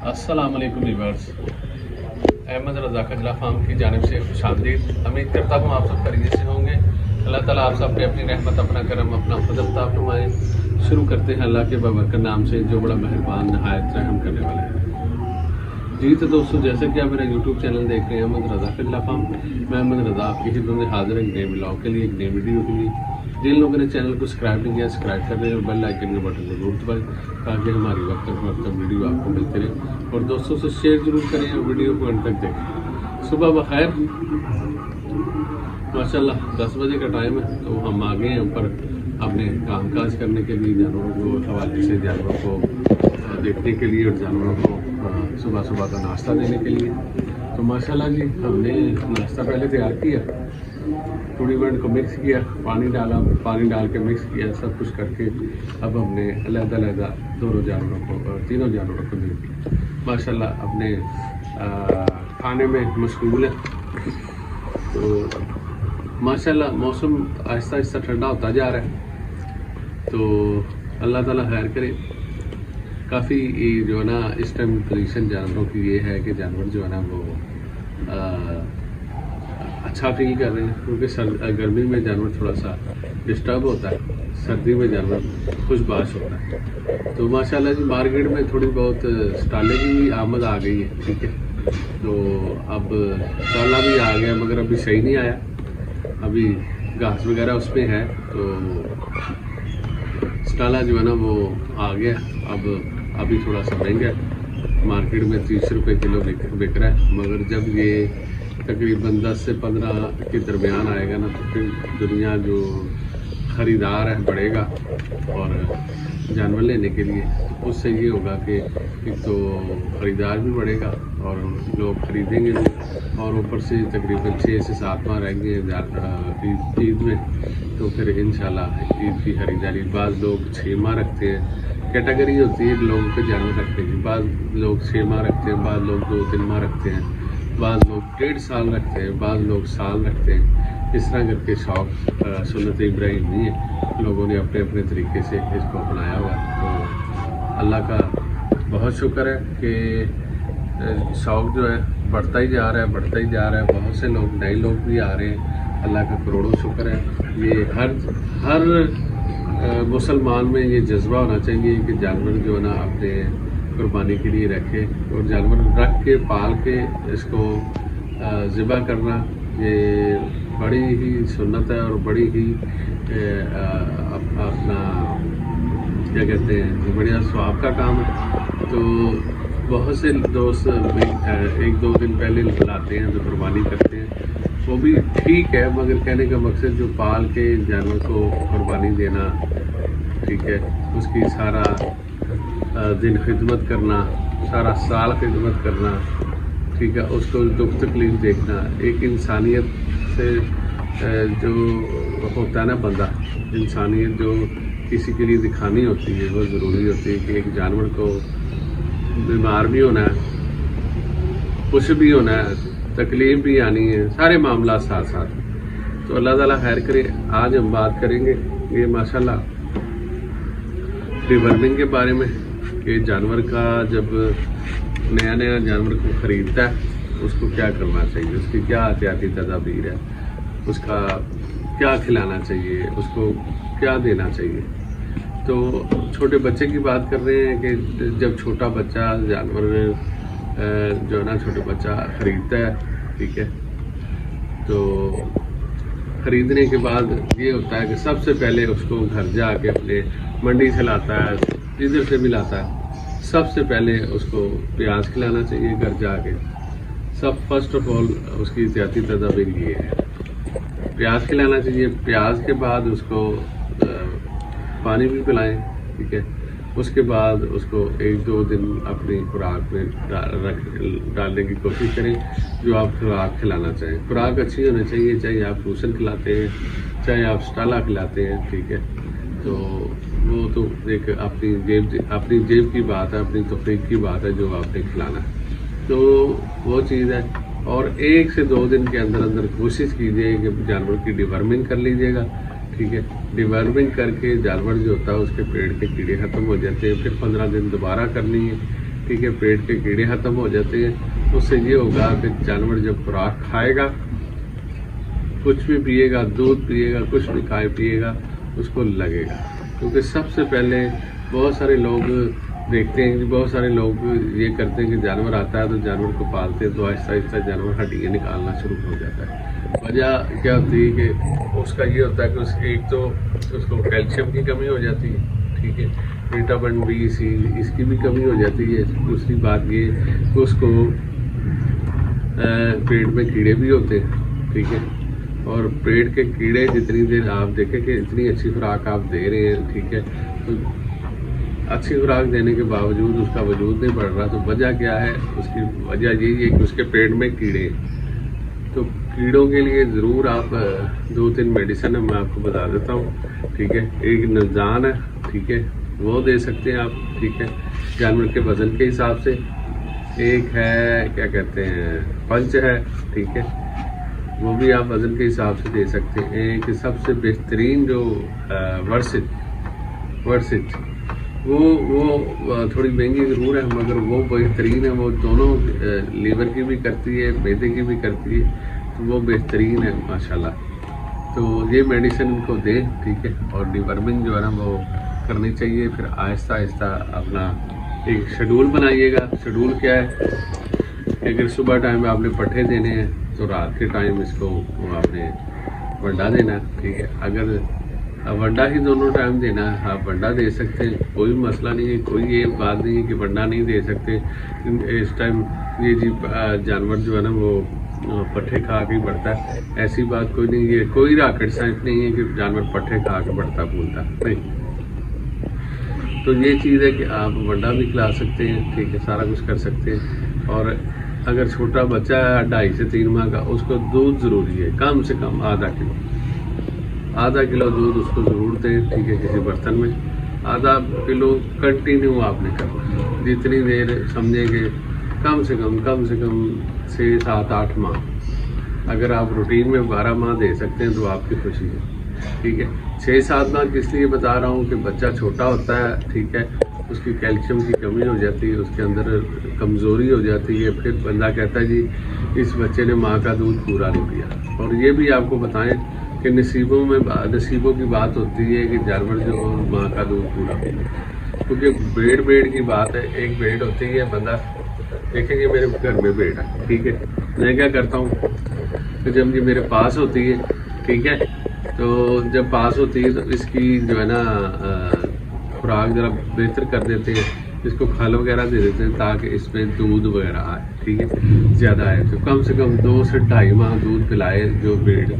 अस्सलाम वालेकुम व्यूअर्स। अहमद रज़ा खजला फार्म की जानिब से खुशामदीद। उम्मीद करता हूँ आप सब खैरियत से होंगे। अल्लाह ताला आप सब पे अपनी रहमत, अपना करम, अपना फज़ल अता फरमाए। शुरू करते हैं अल्लाह के बाबरकत नाम से जो बड़ा मेहरबान नहायत रहम करने वाला है। जी तो दोस्तों, जैसे कि आप मेरा यूट्यूब चैनल देख रहे हैं अहमद रज़ा खजला फार्म, मैं अहमद रज़ा आपकी खिदमत में हाजिर है नए ब्लॉग के लिए, एक नई वीडियो के लिए। जिन लोगों ने चैनल को सब्सक्राइब नहीं किया, सब्सक्राइब कर दें और बेल आइकन के बटन को जरूर दबाएं ताकि हमारी वक्त वीडियो आपको मिलती रहे। और दोस्तों से शेयर जरूर करें और वीडियो को अंत तक देखें। सुबह बखैर, माशाल्लाह 10 बजे का टाइम है, तो हम आ गए हैं ऊपर अपने कामकाज करने के लिए, जानवरों को हवाले से जानवरों को देखने के लिए और जानवरों को सुबह सुबह का नाश्ता देने के लिए। तो माशाल्लाह जी, हमने नाश्ता पहले तैयार किया, थोड़ी वंड को मिक्स किया, पानी डाला, पानी डाल के मिक्स किया, सब कुछ करके अब हमने अलग-अलग दोनों जानवरों को, तीनों जानवरों को दे दिया। माशाल्लाह अपने खाने में मशगूल है। तो माशाल्लाह मौसम आहिस्ता आहिस्ता ठंडा होता जा रहा है, तो अल्लाह ताला खैर करे। काफ़ी जो है ना इस टाइम पोजीशन जानवरों की ये है कि जानवर जो है ना वो अच्छा फील कर रहे हैं, क्योंकि गर्मी में जानवर थोड़ा सा डिस्टर्ब होता है, सर्दी में जानवर खुशबाश होता है। तो माशाल्लाह जी मार्केट में थोड़ी बहुत स्टाले की आमद आ गई है, ठीक है। तो अब स्टाला भी आ गया, मगर अभी सही नहीं आया, अभी घास वगैरह उस पर है, तो स्टाला जो है ना वो आ गया। अब अभी थोड़ा सा महंगा है, मार्केट में 30 रुपये किलो बिक रहा है, मगर जब ये तकरीबन 10 से 15 के दरमियान आएगा ना, तो फिर दुनिया जो ख़रीदार है बढ़ेगा और जानवर लेने के लिए, तो उससे ये होगा कि एक तो ख़रीदार भी बढ़ेगा और लोग ख़रीदेंगे भी, और ऊपर से तकरीबन 6 से 7 माह रहेंगे ईद में, तो फिर इंशाल्लाह ईद की ख़रीदारी। बाज़ लोग 6 माह रखते हैं, कैटेगरी होती है लोगों के जानवर रखते हैं। बाज़ लोग 6 माह रखते हैं, बाज़ लोग 2-3 माह रखते हैं, बाज़ लोग 1.5 साल रखते हैं, बाज़ लोग साल रखते हैं। इस तरह करके शौक सुन्नत इब्राहिम नहीं है, लोगों ने अपने अपने तरीके से इसको अपनाया हुआ। तो अल्लाह का बहुत शुक्र है कि शौक जो है बढ़ता ही जा रहा है, बढ़ता ही जा रहा है। बहुत से लोग, नए लोग भी आ रहे हैं, अल्लाह का करोड़ों शुक्र है। ये हर मुसलमान में ये जज्बा होना चाहिए कि जानवर जो है ना अपने कुर्बानी के लिए रखे, और जानवर रख के पाल के इसको ज़िबा करना ये बड़ी ही सुन्नत है और बड़ी ही अपना क्या कहते हैं, बढ़िया स्वाब का काम है। तो बहुत से दोस्त 1-2 दिन पहले लाते हैं तो कुर्बानी करते हैं, वो भी ठीक है, मगर कहने का मकसद जो पाल के जानवर को कुर्बानी देना, ठीक है, उसकी सारा दिन खिदमत करना, सारा साल खिदमत करना, ठीक है, उसको दुख तकलीफ देखना, एक इंसानियत से जो होता है ना बंदा, इंसानियत जो किसी के लिए दिखानी होती है, वो ज़रूरी होती है कि एक जानवर को बीमार भी होना है, खुश भी होना है, तकलीफ भी आनी है, सारे मामला साथ साथ। तो अल्लाह ताला खैर करे। आज हम बात करेंगे ये माशाल्लाह डिवर्मिंग के बारे में, कि जानवर का जब नया नया जानवर को ख़रीदता है उसको क्या करना चाहिए, उसकी क्या एहतियाती तदाबीर है, उसका क्या खिलाना चाहिए, उसको क्या देना चाहिए। तो छोटे बच्चे की बात कर रहे हैं कि जब छोटा बच्चा जानवर जो है ना छोटा बच्चा ख़रीदता है, ठीक है, तो ख़रीदने के बाद ये होता है कि सबसे पहले उसको घर जाके अपने मंडी से लाता है, जिधर से भी लाता है, सबसे पहले उसको प्याज खिलाना चाहिए घर जाके। सब फर्स्ट ऑफ ऑल उसकी एहतियाती तदाबीर ये है, प्याज खिलाना चाहिए। प्याज के बाद उसको पानी भी पिलाएं, ठीक है। उसके बाद उसको 1-2 दिन अपनी खुराक में डालने की कोशिश करें, जो आप खुराक खिलाना चाहें। खुराक अच्छी होनी चाहिए, चाहे आप भूसन खिलाते हैं, चाहे आप स्टाला खिलाते हैं, ठीक है। तो वो तो एक अपनी जेब की बात है, अपनी तौफीक की बात है, जो आपने खिलाना है तो वो चीज़ है। और 1 से 2 दिन के अंदर अंदर कोशिश कीजिए कि जानवर की डिवर्मिंग कर लीजिएगा, ठीक है। डिवर्मिंग करके जानवर जो होता है उसके पेड़ के कीड़े ख़त्म हो जाते हैं, फिर 15 दिन दोबारा करनी है, ठीक है, पेट के कीड़े ख़त्म हो जाते हैं। उससे ये होगा कि जानवर जब खुराक खाएगा, कुछ भी पिएगा, दूध पिएगा, कुछ भी खाए पिएगा, उसको लगेगा। क्योंकि सबसे पहले बहुत सारे लोग देखते हैं कि बहुत सारे लोग ये करते हैं कि जानवर आता है तो जानवर को पालते हैं तो आहिस्ता आहिस्ता जानवर हड्डियाँ निकालना शुरू हो जाता है। वजह क्या होती है कि उसका ये होता है कि उसकी एक तो उसको कैल्शियम की कमी हो जाती है, ठीक है, विटामिन बी सी इसकी भी कमी हो जाती है। दूसरी बात ये कि उसको पेट में कीड़े भी होते हैं, ठीक है, और पेट के कीड़े जितनी देर आप देखें कि इतनी अच्छी खुराक आप दे रहे हैं, ठीक है, तो अच्छी खुराक देने के बावजूद उसका वजूद नहीं बढ़ रहा। तो वजह क्या है? उसकी वजह यही है कि उसके पेट में कीड़े हैं। तो कीड़ों के लिए ज़रूर आप 2-3 मेडिसिन मैं आपको बता देता हूँ, ठीक है। एक नज़ान है, ठीक है, वो दे सकते हैं आप, ठीक है, जानवर के वज़न के हिसाब से। एक है क्या कहते हैं पंच है, ठीक है, वो भी आप वज़न के हिसाब से दे सकते हैं। एक सबसे बेहतरीन जो वर्सिट वो थोड़ी महंगी ज़रूर है मगर वो बेहतरीन है। वो दोनों लीवर की भी करती है, मैदे की भी करती है, तो वो बेहतरीन है माशाल्लाह। तो ये मेडिसिन उनको दें, ठीक है, और डिवर्मिंग जो है ना वो करनी चाहिए। फिर आहिस्ता आहिस्ता अपना एक शेड्यूल बनाइएगा। शेड्यूल क्या है? अगर सुबह टाइम आपने पट्ठे देने हैं तो रात के टाइम इसको आपने वंडा देना, ठीक है। अगर वंडा ही दोनों टाइम देना है, आप वंडा दे सकते हैं, कोई मसला नहीं है, कोई ये बात नहीं है कि वंडा नहीं दे सकते। इस टाइम ये जी जानवर जो है ना वो पट्ठे खा के बढ़ता है, ऐसी बात कोई नहीं है। कोई रॉकेट साइंस नहीं है कि जानवर पट्ठे खा के बढ़ता फूलता नहीं। तो ये चीज़ है कि आप वंडा भी खिला सकते हैं, ठीक है, सारा कुछ कर सकते हैं। और अगर छोटा बच्चा है 2.5 से 3 माह का, उसको दूध ज़रूरी है, कम से कम आधा किलो दूध उसको ज़रूर दें, ठीक है, किसी बर्तन में। आधा किलो कंटिन्यू आपने करना, जितनी देर समझेंगे, कम से कम 6, 7, 8 माह। अगर आप रूटीन में 12 माह दे सकते हैं तो आपकी खुशी है, ठीक है। 6-7 माह किस लिए बता रहा हूँ कि बच्चा छोटा होता है, ठीक है, उसकी कैल्शियम की कमी हो जाती है, उसके अंदर कमज़ोरी हो जाती है। फिर बंदा कहता है जी इस बच्चे ने माँ का दूध पूरा नहीं पिया। और ये भी आपको बताएं कि नसीबों की बात होती है कि जानवर जो माँ का दूध पूरा पिए, क्योंकि भेड़ की बात है। एक भेड़ होती है, बंदा देखेंगे मेरे घर में भेड़ है, ठीक है, मैं क्या करता हूँ तो जब ये मेरे पास होती है, ठीक है, तो जब पास होती है तो इसकी जो है ना खुराक ज़रा बेहतर कर देते हैं, इसको खल वगैरह दे देते हैं ताकि इसमें दूध वगैरह आए, ठीक है, ज़्यादा आए। तो कम से कम 2 से 2.5 माह दूध पिलाए जो भेड़,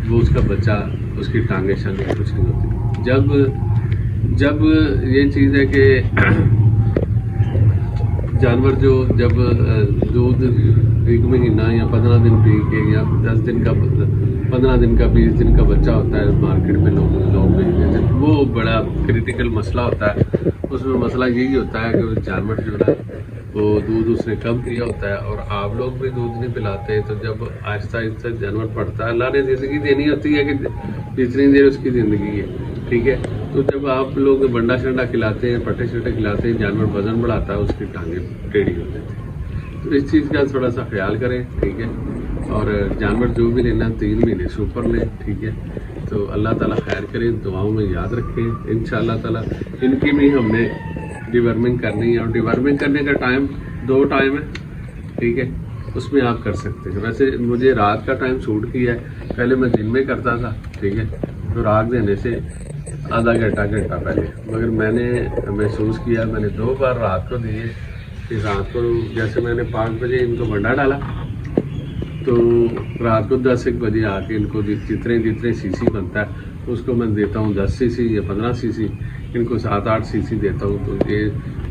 वो उसका बच्चा, उसकी टांगे शांगे कुछ नहीं होती। जब ये चीज़ है कि जानवर जो जब दूध 1 महीना या 15 दिन पी के या 10 दिन का 15 दिन का 20 दिन का बच्चा होता है, मार्केट में लोग बेच देते हैं, वो बड़ा क्रिटिकल मसला होता है। उसमें मसला यही होता है कि जानवर जो है वो दूध उसने कम पिया होता है और आप लोग भी दूध नहीं पिलाते। तो जब आहिस्ता आहिस्ता जानवर पड़ता है, अल्लाह ने ज़िंदगी देनी होती है कि जितनी देर उसकी ज़िंदगी है, ठीक है। तो जब आप लोग बंडा शंडा खिलाते हैं, पट्टे शट्टे खिलाते हैं, जानवर वज़न बढ़ाता है, उसकी टांगे टेढ़ी हो जाती है। तो इस चीज़ का थोड़ा सा ख्याल करें, ठीक है। और जानवर जो भी लेना 3 महीने से ऊपर लें, ठीक है। तो अल्लाह ताला खैर करे, दुआओं में याद रखें। इंशाअल्लाह ताला इनकी भी हमने डिवर्मिंग करनी है और डिवर्मिंग करने का टाइम 2 टाइम है, ठीक है, उसमें आप कर सकते हैं। वैसे मुझे रात का टाइम सूट किया है, पहले मैं दिन में करता था, ठीक है, तो रात देने से आधा घंटा पहले, मगर मैंने महसूस किया, मैंने 2 बार रात को दिए। फिर रात को जैसे मैंने 5 बजे इनको वंडा डाला तो रात को 10-1 बजे आके इनको जितने सीसी बनता है उसको मैं देता हूँ 10 सीसी या 15 सीसी, इनको 7-8 सीसी देता हूँ। तो ये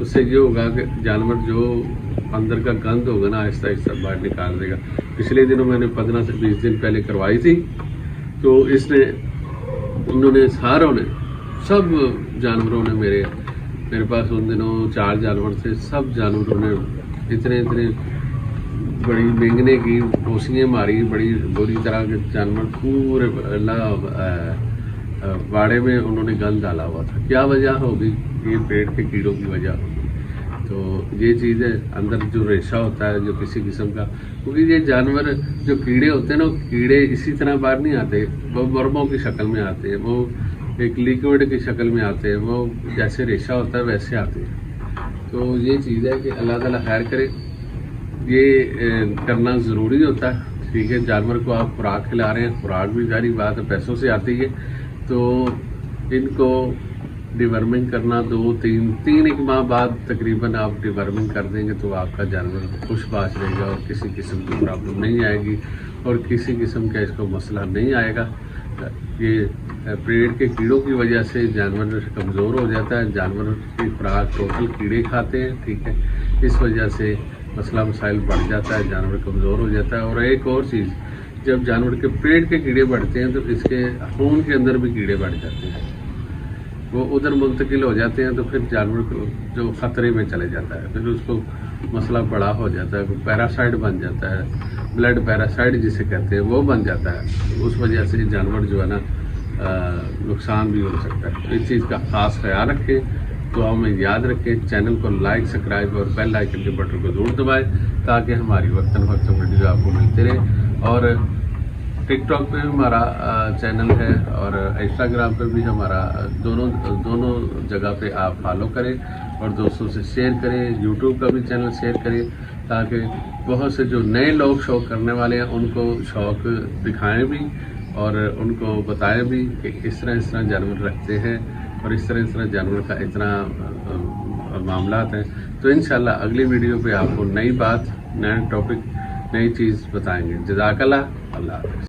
उससे ये होगा कि जानवर जो अंदर का गंद होगा ना आहिस्ता आहिस्ता बाहर निकाल देगा। पिछले दिनों मैंने 15 से 20 दिन पहले करवाई थी, तो उन्होंने सारों ने, सब जानवरों ने मेरे पास उन दिनों 4 जानवर थे, सब जानवरों ने इतने बड़ी बेंगने की घोसियाँ मारी, बड़ी बुरी तरह के जानवर पूरे बाड़े में उन्होंने गंद डाला हुआ था। क्या वजह होगी? ये पेट के कीड़ों की वजह होगी। तो ये चीज़ है, अंदर जो रेशा होता है जो किसी किस्म का, क्योंकि ये जानवर जो कीड़े होते हैं ना, वो कीड़े इसी तरह बाहर नहीं आते, वो वर्मों की शक्ल में आते हैं, वो एक लिक्विड की शक्ल में आते हैं, वो जैसे रेशा होता है वैसे आते हैं। तो ये चीज़ है कि अल्लाह ताला खैर करे, ये करना ज़रूरी होता है। ठीक है, जानवर को आप खुराक खिला रहे हैं, खुराक भी जारी बात है पैसों से आती है, तो इनको डिवर्मिंग करना 2-3 एक माह बाद तकरीबन आप डिवर्मिंग कर देंगे तो आपका जानवर खुशबाश रहेगा और किसी किस्म की प्रॉब्लम नहीं आएगी और किसी किस्म का इसको मसला नहीं आएगा। ये पेट के कीड़ों की वजह से जानवर कमज़ोर हो जाता है, जानवर की खुराक टोटल कीड़े खाते हैं। ठीक है, इस वजह से मसला मसाइल बढ़ जाता है, जानवर कमज़ोर हो जाता है। और एक और चीज़, जब जानवर के पेट के कीड़े बढ़ते हैं तो इसके खून के अंदर भी कीड़े बढ़ जाते हैं, वो उधर मुंतकिल हो जाते हैं, तो फिर जानवर को जो ख़तरे में चले जाता है, फिर उसको मसला बड़ा हो जाता है, पैरासाइट बन जाता है, ब्लड पैरासाइट जिसे कहते हैं वो बन जाता है। तो उस वजह से जानवर जो है ना नुकसान भी हो सकता है। तो इस चीज़ का ख़ास ख्याल रखें, तो हमें याद रखें, चैनल को लाइक, सब्सक्राइब और बेल आइकन के बटन को ज़रूर दबाएं ताकि हमारी वक्तन वक्त वीडियो आपको मिलते रहे। और टिकटॉक पे भी हमारा चैनल है और इंस्टाग्राम पे भी हमारा, दोनों जगह पे आप फॉलो करें और दोस्तों से शेयर करें। यूट्यूब का भी चैनल शेयर करें ताकि बहुत से जो नए लोग शौक़ करने वाले हैं उनको शौक़ दिखाएं भी और उनको बताएं भी कि इस तरह जानवर रखते हैं और इस तरह जानवर का इतना मामलात हैं। तो इंशाल्लाह अगली वीडियो पे आपको नई बात, नया टॉपिक, नई चीज़ बताएंगे। जज़ाकल्लाह, अल्लाह हाफ़िज़।